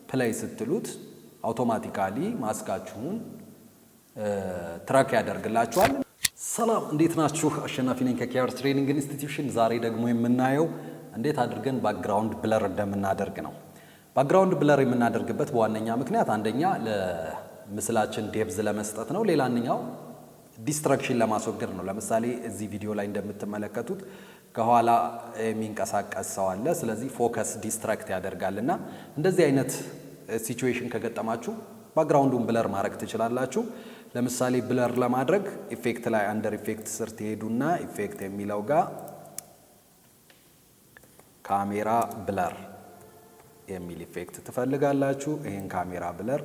ፕሌይ ስትሉት አውቶማቲካሊ ማስካችሁን ትራክ ያደርግላችኋል። ሰላም እንዴት ናችሁ? አሸናፊ ነኝ ከኬአር ትሬኒንግ ኢንስቲትዩሽን። ዛሬ ደግሞ የምናየው እንዴት አድርገን ባክግራውንድ ብለር እንደምናደርግ ነው። ባክግራውንድ ብለር የምናደርግበት በዋነኛ ምክንያት አንደኛ ለምስላችን ዴፕዝ ለመስጠት ነው። ሌላኛው ዲስትራክሽን ለማስወገድ ነው። ለምሳሌ እዚህ ቪዲዮ ላይ እንደምትመለከቱት ከኋላ የሚንቀሳቀስ ሰው አለ። ስለዚህ ፎከስ ዲስትራክት ያደርጋልና እንደዚህ አይነት ሲቹዌሽን ከገጠማችሁ ባክግራውንዱን ብለር ማድረግ ትችላላችሁ። ለምሳሌ ብለር ለማድረግ ኢፌክት ላይ አንደር ኢፌክት ስር ትሄዱና ኢፌክት የሚለው ጋር ካሜራ ብለር የሚል ኢፌክት ትፈልጋላችሁ። ይሄን ካሜራ ብለር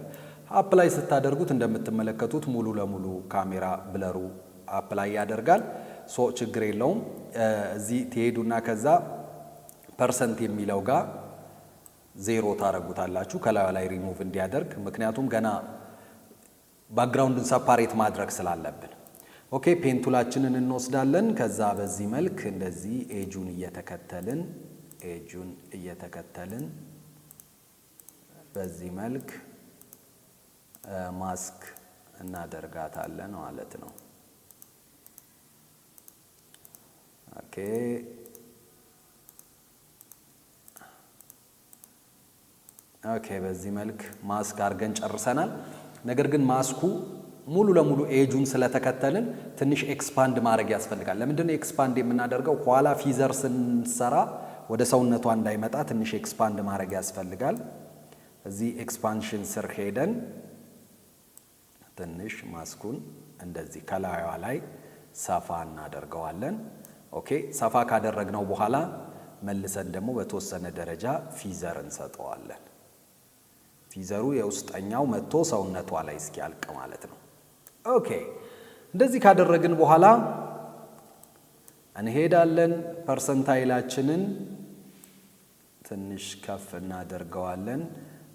አፕላይ ስታደርጉት እንደምትመለከቱት ሙሉ ለሙሉ ካሜራ ብለሩ አፕላይ ያደርጋል። ችግር የለውም። እዚህ ትሄዱና ከዛ ፐርሰንት የሚለው ጋር 0 ታረጉታላችሁ ከላዩ ላይ ሪሙቭ እንዲያደርግ፣ ምክንያቱም ገና ባክግራውንዱን ሰፓሬት ማድረግ ስላለብን። ኦኬ ፔንቱላችንን እንወስዳለን። ከዛ በዚህ መልክ እንደዚህ ኤጁን እየተከተልን በዚህ መልክ ማስክ እናደርጋታለን ማለት ነው። ኦኬ በዚህ መልክ ማስክ አድርገን ጨርሰናል። ነገር ግን ማስኩ ሙሉ ለሙሉ ኤጁን ስለተከተልን ትንሽ ኤክስፓንድ ማድረግ ያስፈልጋል። ለምንድን ነው ኤክስፓንድ የምናደርገው? ኋላ ፊዘር ስንሰራ ወደ ሰውነቷ እንዳይመጣ ትንሽ ኤክስፓንድ ማድረግ ያስፈልጋል። እዚህ ኤክስፓንሽን ስር ሄደን ትንሽ ማስኩን እንደዚህ ከላዩዋ ላይ ሰፋ እናደርገዋለን። ኦኬ ሰፋ ካደረግነው በኋላ መልሰን ደግሞ በተወሰነ ደረጃ ፊዘር እንሰጠዋለን። ፊዘሩ የውስጠኛው መጥቶ ሰውነቷ ላይ እስኪያልቅ ማለት ነው። ኦኬ እንደዚህ ካደረግን በኋላ እንሄዳለን። ፐርሰንታይላችንን ትንሽ ከፍ እናደርገዋለን።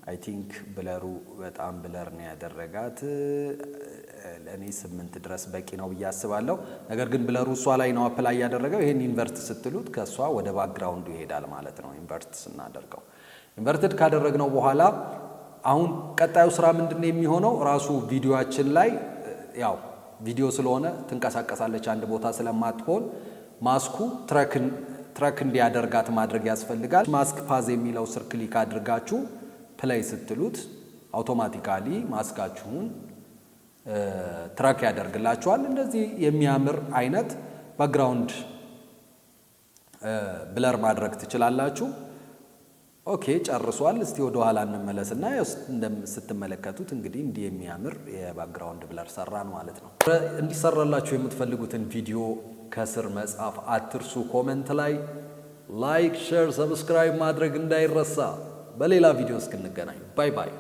አይ ቲንክ ብለሩ በጣም ብለር ነው ያደረጋት። ለእኔ 8 ድረስ በቂ ነው ብዬ አስባለሁ። ነገር ግን ብለሩ እሷ ላይ ነው አፕላይ ያደረገው። ይሄን ኢንቨርት ስትሉት ከእሷ ወደ ባክግራውንዱ ይሄዳል ማለት ነው። ኢንቨርት ስናደርገው ኢንቨርትድ ካደረግነው በኋላ አሁን ቀጣዩ ስራ ምንድነው የሚሆነው? ራሱ ቪዲዮአችን ላይ ያው ቪዲዮ ስለሆነ ትንቀሳቀሳለች አንድ ቦታ ስለማትሆን ማስኩ ትራክ እንዲያደርጋት ማድረግ ያስፈልጋል። ማስክ ፓዝ የሚለው ስር ክሊክ አድርጋችሁ ፕሌይ ስትሉት አውቶማቲካሊ ማስካችሁን ትራክ ያደርግላችኋል። እንደዚህ የሚያምር አይነት ባክግራውንድ ብለር ማድረግ ትችላላችሁ። ኦኬ ጨርሷል። እስቲ ወደ ኋላ እንመለስና ስትመለከቱት እንግዲህ እንዲህ የሚያምር የባክግራውንድ ብለር ሰራን ማለት ነው። እንዲሰራላችሁ የምትፈልጉትን ቪዲዮ ከስር መጻፍ አትርሱ። ኮሜንት ላይ ላይክ፣ ሼር፣ ሰብስክራይብ ማድረግ እንዳይረሳ። በሌላ ቪዲዮ እስክንገናኝ ባይ ባይ።